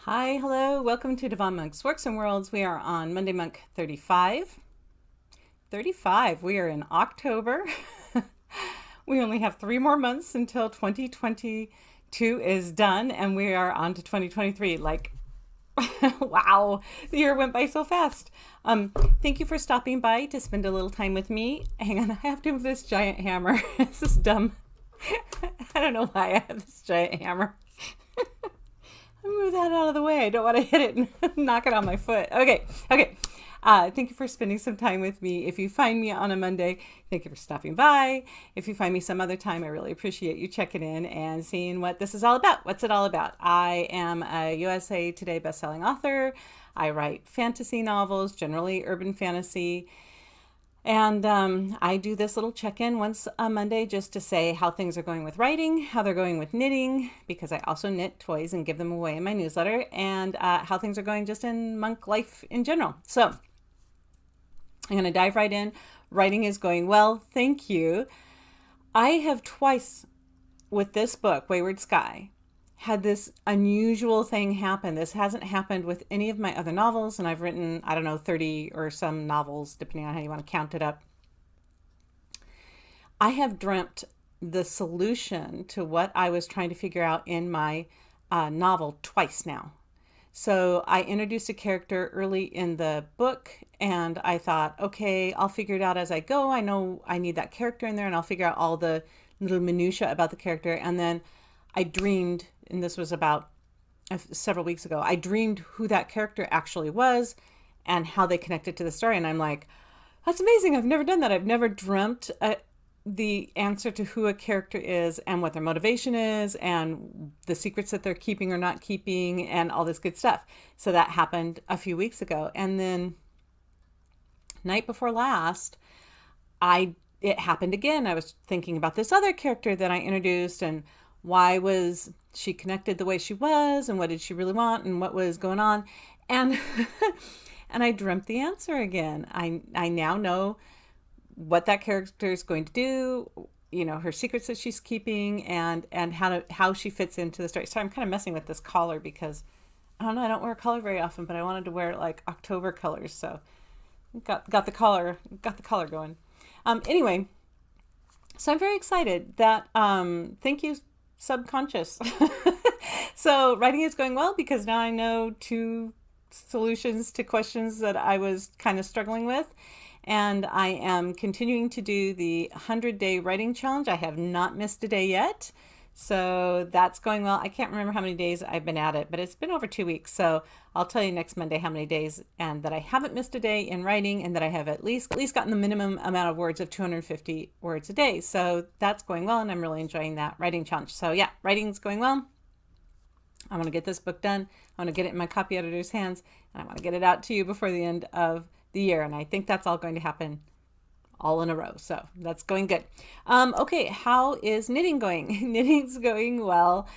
Hi, hello, welcome to Devon Monk's Works and Worlds. We are on Monday Monk 35. 35, we are in October. We only have 3 more months until 2022 is done, and we are on to 2023. Wow, the year went by so fast. Thank you for stopping by to spend a little time with me. Hang on, I have to move this giant hammer. This is dumb. I don't know why I have this giant hammer. Move that out of the way. I don't want to hit it and knock it on my foot. Okay. Thank you for spending some time with me. If you find me on a Monday, thank you for stopping by. If you find me some other time, I really appreciate you checking in and seeing what this is all about. What's it all about? I am a USA Today bestselling author. I write fantasy novels, generally urban fantasy. And I do this little check in once a Monday just to say how things are going with writing, how they're going with knitting, because I also knit toys and give them away in my newsletter, and how things are going just in monk life in general. So I'm going to dive right in. Writing is going well. Thank you. I have twice with this book, Wayward Sky, had this unusual thing happen. This hasn't happened with any of my other novels, and I've written, I don't know, 30 or some novels, depending on how you want to count it up. I have dreamt the solution to what I was trying to figure out in my novel twice now. So I introduced a character early in the book, and I thought, okay, I'll figure it out as I go. I know I need that character in there, and I'll figure out all the little minutia about the character. And then I dreamed, and this was about several weeks ago, I dreamed who that character actually was and how they connected to the story. And I'm like, that's amazing. I've never done that. I've never dreamt the answer to who a character is and what their motivation is and the secrets that they're keeping or not keeping and all this good stuff. So that happened a few weeks ago. And then night before last, it happened again. I was thinking about this other character that I introduced and why was she connected the way she was and what did she really want and what was going on. And and I dreamt the answer again. I now know what that character is going to do, her secrets that she's keeping and how she fits into the story. So I'm kind of messing with this collar because I don't know, I don't wear a collar very often, but I wanted to wear like October colors. So got the collar going. Anyway, so I'm very excited that thank you subconscious. So writing is going well because now I know two solutions to questions that I was kind of struggling with. And I am continuing to do the 100-day writing challenge. I have not missed a day yet. So that's going well. I can't remember how many days I've been at it, but it's been over 2 weeks. So I'll tell you next Monday how many days and that I haven't missed a day in writing and that I have at least gotten the minimum amount of words of 250 words a day. So that's going well and I'm really enjoying that writing challenge. So yeah, writing's going well. I want to get this book done. I want to get it in my copy editor's hands and I want to get it out to you before the end of the year. And I think that's all going to happen all in a row. So that's going good. Okay, how is knitting going? Knitting's going well.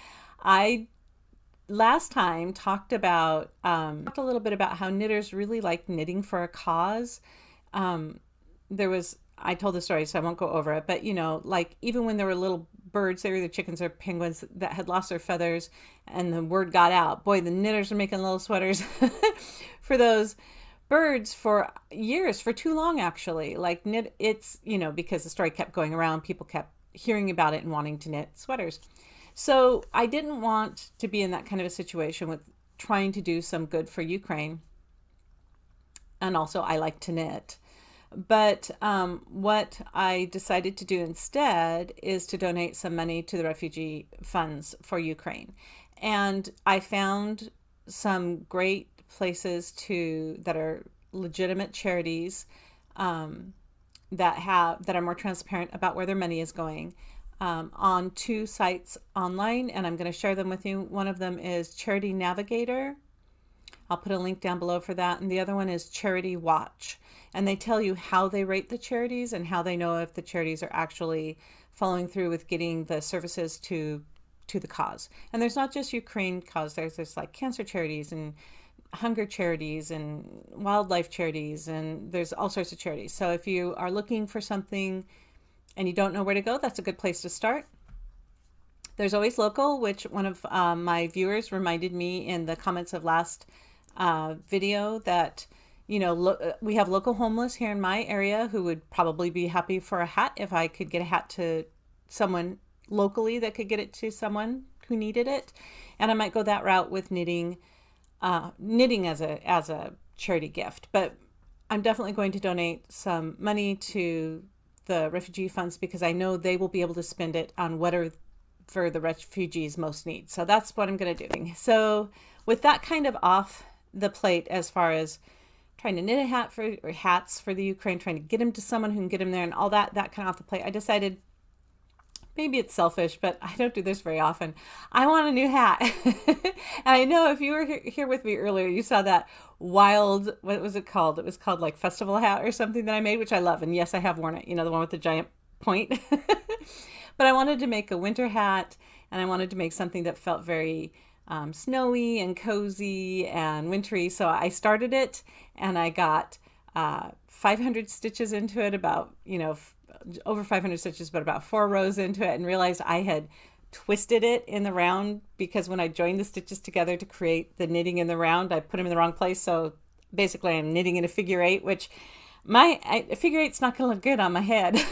I last time talked a little bit about how knitters really like knitting for a cause. I told the story, so I won't go over it, but like even when there were little birds, they were either chickens or penguins that had lost their feathers and the word got out. Boy, the knitters are making little sweaters for those birds for years, for too long actually. Like knit, it's, because the story kept going around, people kept hearing about it and wanting to knit sweaters. So I didn't want to be in that kind of a situation with trying to do some good for Ukraine. And also I like to knit. But what I decided to do instead is to donate some money to the refugee funds for Ukraine. And I found some great places that are legitimate charities that are more transparent about where their money is going on 2 sites online, and I'm going to share them with you. One of them is Charity Navigator. I'll put a link down below for that, and the other one is Charity Watch, and they tell you how they rate the charities and how they know if the charities are actually following through with getting the services to the cause. And there's not just Ukraine cause, there's like cancer charities and hunger charities and wildlife charities, and there's all sorts of charities. So if you are looking for something and you don't know where to go, that's a good place to start. There's always local, which one of my viewers reminded me in the comments of last video that, we have local homeless here in my area who would probably be happy for a hat if I could get a hat to someone locally that could get it to someone who needed it. And I might go that route with knitting as a charity gift. But I'm definitely going to donate some money to the refugee funds because I know they will be able to spend it on whatever for the refugees most need. So that's what I'm going to do. So with that kind of off the plate, as far as trying to knit a hat or hats for the Ukraine, trying to get them to someone who can get them there and all that kind of off the plate, I decided, maybe it's selfish, but I don't do this very often, I want a new hat. And I know if you were here with me earlier, you saw that wild, what was it called? It was called like festival hat or something that I made, which I love. And yes, I have worn it, the one with the giant point. But I wanted to make a winter hat, and I wanted to make something that felt very snowy and cozy and wintry. So I started it, and I got 500 stitches into it, about, over 500 stitches, but about 4 rows into it, and realized I had twisted it in the round, because when I joined the stitches together to create the knitting in the round, I put them in the wrong place. So basically I'm knitting in a figure 8, which a figure 8's not going to look good on my head.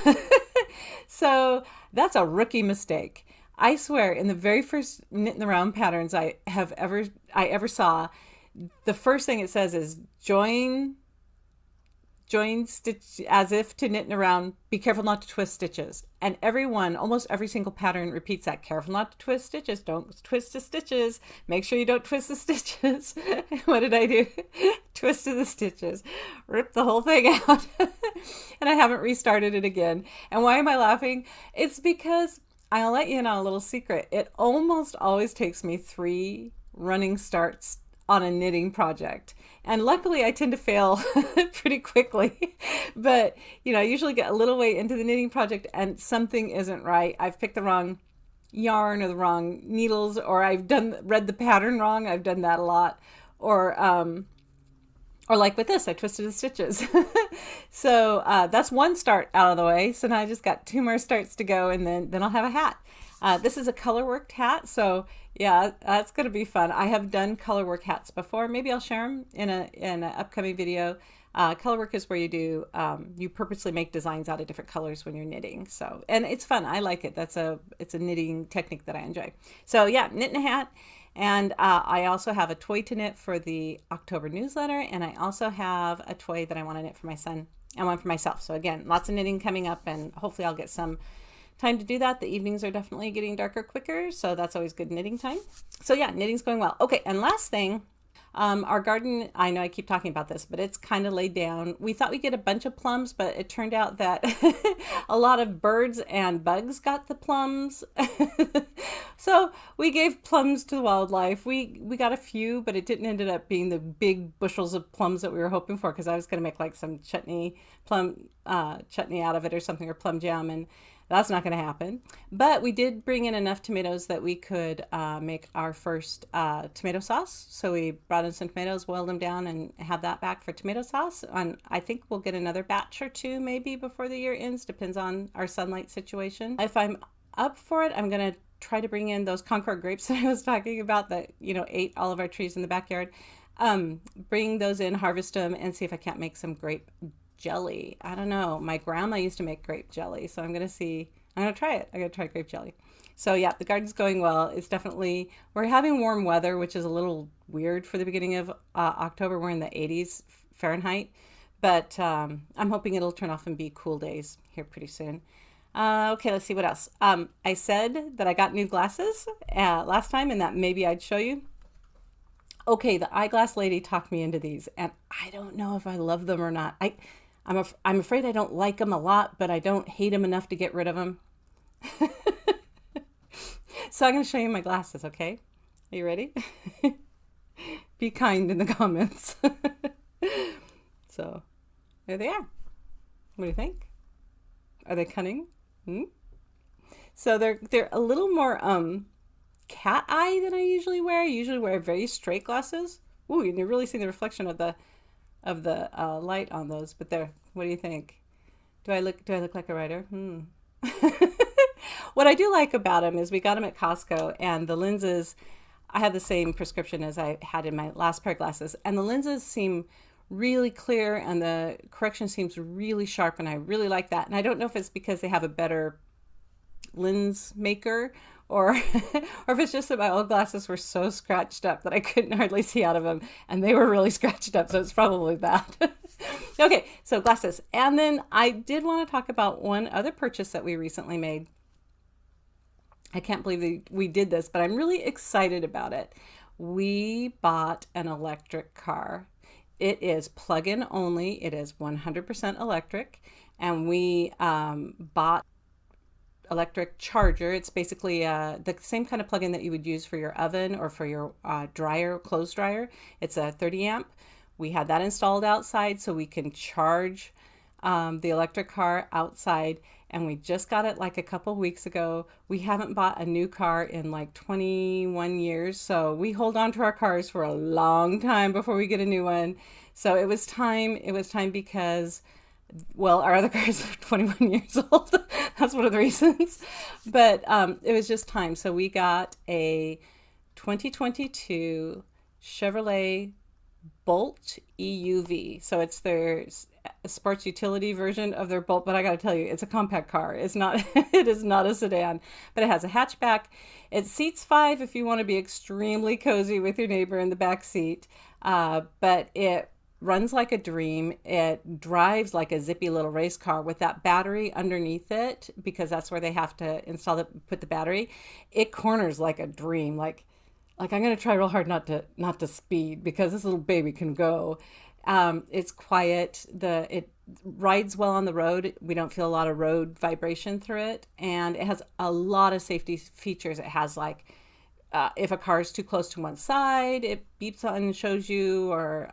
So that's a rookie mistake. I swear, in the very first knit in the round patterns I ever saw, the first thing it says is join stitch as if to knit in a round, be careful not to twist stitches. And almost every single pattern repeats that: careful not to twist stitches, don't twist the stitches, make sure you don't twist the stitches. What did I do? Twisted the stitches, ripped the whole thing out. And I haven't restarted it again. And why am I laughing? It's because, I'll let you know a little secret, it almost always takes me 3 running starts on a knitting project. And luckily I tend to fail pretty quickly. But, I usually get a little way into the knitting project and something isn't right. I've picked the wrong yarn or the wrong needles, or I've read the pattern wrong. I've done that a lot. Or like with this, I twisted the stitches. So that's one start out of the way. So now I just got 2 more starts to go, and then I'll have a hat. This is a color worked hat, so yeah, that's going to be fun. I have done color work hats before. Maybe I'll share them in an upcoming video. Color work is where you purposely make designs out of different colors when you're knitting. So, and it's fun. I like it. It's a knitting technique that I enjoy. So yeah, knitting a hat. And I also have a toy to knit for the October newsletter, and I also have a toy that I want to knit for my son and one for myself. So again, lots of knitting coming up, and hopefully I'll get some time to do that. The evenings are definitely getting darker quicker, so that's always good knitting time. So yeah, knitting's going well. Okay, and last thing, our garden, I know I keep talking about this, but it's kind of laid down. We thought we'd get a bunch of plums, but it turned out that a lot of birds and bugs got the plums. So we gave plums to the wildlife. We got a few, but it didn't end up being the big bushels of plums that we were hoping for, because I was going to make like some chutney out of it or something, or plum jam, and that's not going to happen. But we did bring in enough tomatoes that we could make our first tomato sauce. So we brought in some tomatoes, boiled them down, and have that back for tomato sauce. And I think we'll get another batch or 2 maybe before the year ends, depends on our sunlight situation. If I'm up for it, I'm going to try to bring in those Concord grapes that I was talking about that, ate all of our trees in the backyard. Bring those in, harvest them, and see if I can't make some grape jelly. I don't know. My grandma used to make grape jelly, so I'm going to try it. I'm going to try grape jelly. So yeah, the garden's going well. It's definitely, we're having warm weather, which is a little weird for the beginning of October. We're in the 80s Fahrenheit, but I'm hoping it'll turn off and be cool days here pretty soon. Okay, let's see what else. I said that I got new glasses last time, and that maybe I'd show you. Okay, the eyeglass lady talked me into these, and I don't know if I love them or not. I'm afraid I don't like them a lot, but I don't hate them enough to get rid of them. So I'm going to show you my glasses, okay? Are you ready? Be kind in the comments. So there they are. What do you think? Are they cunning? So they're a little more cat eye than I usually wear. I usually wear very straight glasses. Ooh, you can really see the reflection of the light on those. But there, what do you think? Do I look like a writer? What I do like about them is we got them at Costco, and the lenses, I have the same prescription as I had in my last pair of glasses, and the lenses seem really clear and the correction seems really sharp, and I really like that. And I don't know if it's because they have a better lens maker, or or if it's just that my old glasses were so scratched up that I couldn't hardly see out of them, and they were really scratched up, so it's probably that. Okay, so glasses. And then I did want to talk about one other purchase that we recently made. I can't believe we did this, but I'm really excited about it. We bought an electric car. It is plug-in only. It is 100% electric, and we bought electric charger. It's basically the same kind of plug-in that you would use for your oven or for your dryer, clothes dryer. It's a 30 amp. We had that installed outside so we can charge the electric car outside, and we just got it like a couple weeks ago. We haven't bought a new car in like 21 years, so we hold on to our cars for a long time before we get a new one. So it was time. It was time because, well, our other cars are 21 years old. That's one of the reasons. But it was just time. So we got a 2022 Chevrolet Bolt EUV. So it's their sports utility version of their Bolt, but I got to tell you, it's a compact car. It's not it is not a sedan, but it has a hatchback. It seats 5 if you want to be extremely cozy with your neighbor in the back seat. But it runs like a dream. It drives like a zippy little race car with that battery underneath it, because that's where they have to put the battery. It corners like a dream. Like I'm gonna try real hard not to speed, because this little baby can go. It's quiet. It rides well on the road. We don't feel a lot of road vibration through it, and it has a lot of safety features. It has like if a car is too close to one side, it beeps on and shows you, or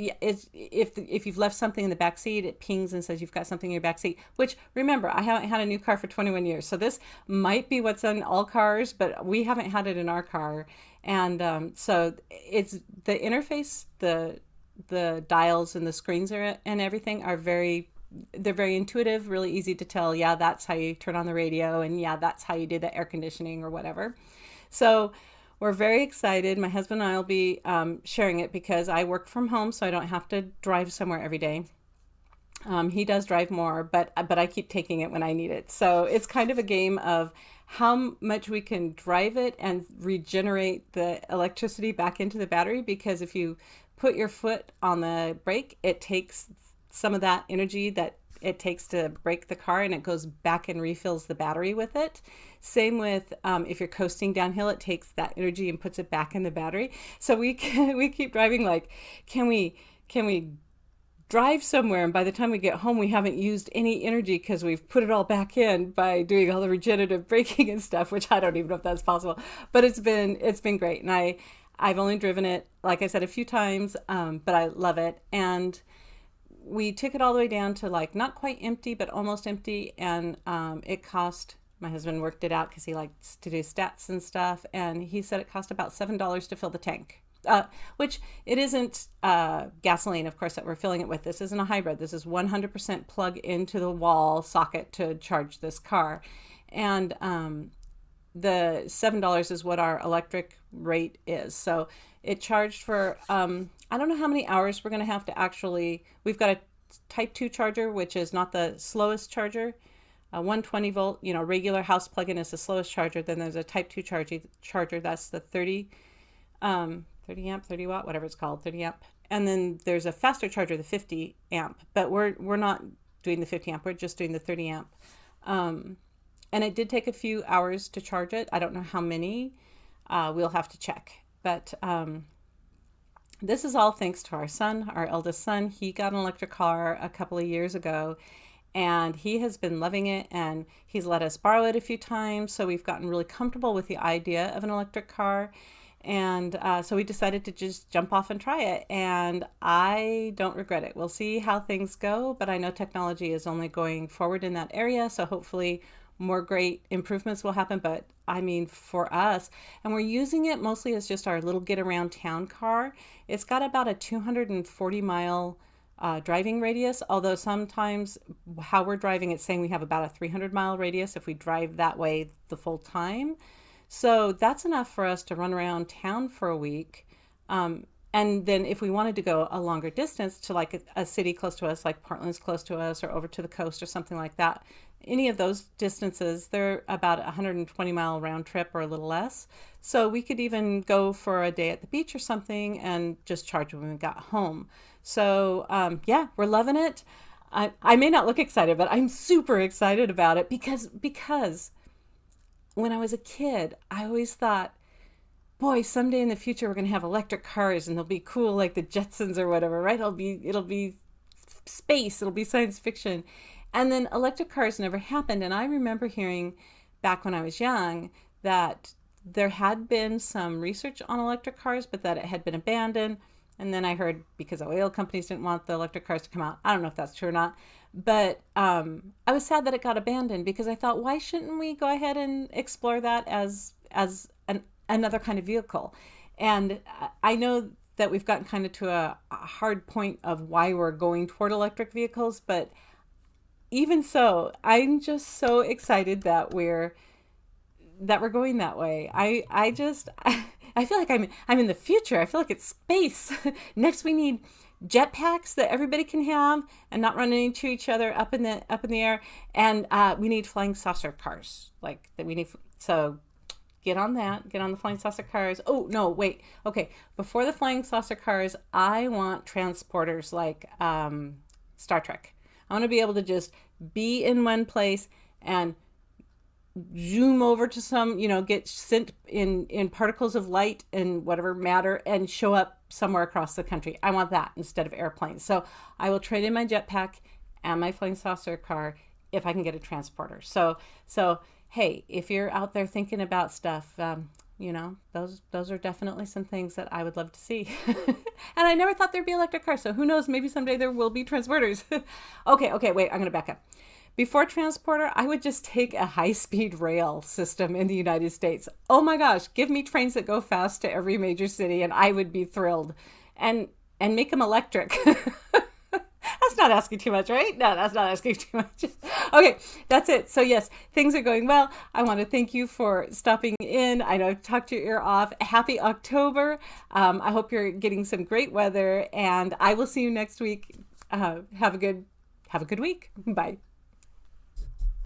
yeah, if you've left something in the back seat, it pings and says you've got something in your back seat. Which, remember, I haven't had a new car for 21 years, so this might be what's on all cars, but we haven't had it in our car. And so it's the interface, the dials and the screens and everything are they're very intuitive, really easy to tell. Yeah, that's how you turn on the radio, and yeah, that's how you do the air conditioning or whatever. So we're very excited. My husband and I will be sharing it because I work from home, so I don't have to drive somewhere every day. He does drive more, but I keep taking it when I need it. So it's kind of a game of how much we can drive it and regenerate the electricity back into the battery, because if you put your foot on the brake, it takes some of that energy that it takes to brake the car, and it goes back and refills the battery with it. Same with if you're coasting downhill, it takes that energy and puts it back in the battery. So we keep driving like, can we drive somewhere, and by the time we get home we haven't used any energy because we've put it all back in by doing all the regenerative braking and stuff, which I don't even know if that's possible. But it's been great, and I've only driven it, like I said, a few times, but I love it. And we took it all the way down to like not quite empty, but almost empty. And it cost, my husband worked it out because he likes to do stats and stuff. And he said it cost about $7 to fill the tank, which it isn't gasoline, of course, that we're filling it with. This isn't a hybrid. This is 100% plug into the wall socket to charge this car. And the $7 is what our electric rate is. So it charged for, I don't know how many hours we're going to have to actually, we've got a type 2 charger, which is not the slowest charger. 120 volt, regular house plug-in is the slowest charger. Then there's a type 2 charger, that's the 30 amp, 30 watt, whatever it's called, 30 amp. And then there's a faster charger, the 50 amp, but we're not doing the 50 amp, we're just doing the 30 amp. And it did take a few hours to charge it. I don't know how many. We'll have to check. But this is all thanks to our son, our eldest son. He got an electric car a couple of years ago, and he has been loving it, and he's let us borrow it a few times. So we've gotten really comfortable with the idea of an electric car. And so we decided to just jump off and try it. And I don't regret it. We'll see how things go, but I know technology is only going forward in that area. So hopefully more great improvements will happen. But I mean, for us, and we're using it mostly as just our little get around town car. It's got about a 240 mile driving radius, although sometimes how we're driving, it's saying we have about a 300-mile radius if we drive that way the full time. So that's enough for us to run around town for a week. And then if we wanted to go a longer distance to like a city close to us, like Portland's close to us, or over to the coast or something like that, any of those distances, they're about a 120-mile round trip or a little less. So we could even go for a day at the beach or something and just charge when we got home. So yeah, we're loving it. I may not look excited, but I'm super excited about it because when I was a kid, I always thought, boy, someday in the future we're going to have electric cars and they'll be cool like the Jetsons or whatever, right? It'll be space, it'll be science fiction. And then electric cars never happened. And I remember hearing back when I was young that there had been some research on electric cars, but that it had been abandoned. And then I heard because oil companies didn't want the electric cars to come out. I don't know if that's true or not. But I was sad that it got abandoned because I thought, why shouldn't we go ahead and explore that as another kind of vehicle? And I know that we've gotten kind of to a hard point of why we're going toward electric vehicles, but even so, I'm just so excited that we're going that way. I just I feel like I'm in the future. I feel like it's space. Next we need jetpacks that everybody can have and not run into each other up in the air, and we need flying saucer cars like that we need. So get on that. Get on the flying saucer cars. Oh no, wait. Okay, before the flying saucer cars, I want transporters like Star Trek. I want to be able to just be in one place and zoom over to some, get sent in particles of light and whatever matter and show up somewhere across the country. I want that instead of airplanes. So I will trade in my jetpack and my flying saucer car if I can get a transporter. So hey, if you're out there thinking about stuff, those are definitely some things that I would love to see. And I never thought there'd be electric cars, so who knows, maybe someday there will be transporters. Okay, wait, I'm going to back up. Before transporter, I would just take a high-speed rail system in the United States. Oh my gosh, give me trains that go fast to every major city and I would be thrilled. And make them electric. That's not asking too much, right? No, that's not asking too much. Okay, that's it. So yes, things are going well. I want to thank you for stopping in. I know I've talked your ear off. Happy October. I hope you're getting some great weather, and I will see you next week. Have a good week. Bye.